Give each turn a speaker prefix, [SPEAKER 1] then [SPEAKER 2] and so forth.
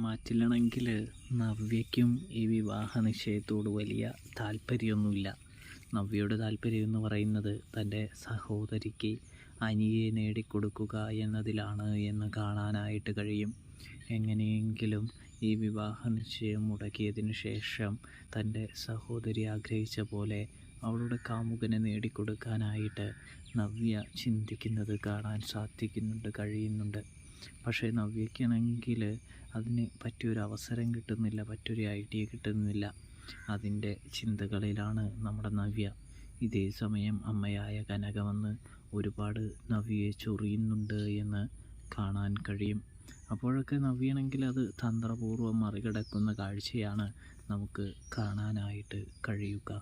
[SPEAKER 1] മാറ്റില്ലണമെങ്കിൽ നവ്യയ്ക്കും ഈ വിവാഹ നിശ്ചയത്തോട് വലിയ താല്പര്യമൊന്നുമില്ല. നവ്യയുടെ താല്പര്യം എന്ന് പറയുന്നത് തൻ്റെ സഹോദരിക്ക് അനിയെ നേടിക്കൊടുക്കുക എന്നതിലാണ് എന്ന് കാണാനായിട്ട് കഴിയും. എങ്ങനെയെങ്കിലും ഈ വിവാഹ നിശ്ചയം മുടക്കിയതിന് ശേഷം തൻ്റെ സഹോദരി ആഗ്രഹിച്ച പോലെ അവളുടെ കാമുകനെ നേടിക്കൊടുക്കാനായിട്ട് നവ്യ ചിന്തിക്കുന്നത് കാണാൻ കഴിയുന്നുണ്ട്. പക്ഷേ നവ്യയ്ക്കാണെങ്കിൽ അതിന് പറ്റിയൊരു അവസരം കിട്ടുന്നില്ല, പറ്റിയൊരു ഐഡിയ കിട്ടുന്നില്ല. അതിൻ്റെ ചിന്തകളിലാണ് നമ്മുടെ നവ്യ. ഇതേ സമയം അമ്മയായ കനക വന്ന് ഒരുപാട് നവ്യയെ ചൊറിയുന്നുണ്ട് എന്ന് കാണാൻ കഴിയും. അപ്പോഴൊക്കെ നവ്യയാണെങ്കിൽ അത് തന്ത്രപൂർവ്വം മറികടക്കുന്ന കാഴ്ചയാണ് നമുക്ക് കാണാനായിട്ട് കഴിയുക.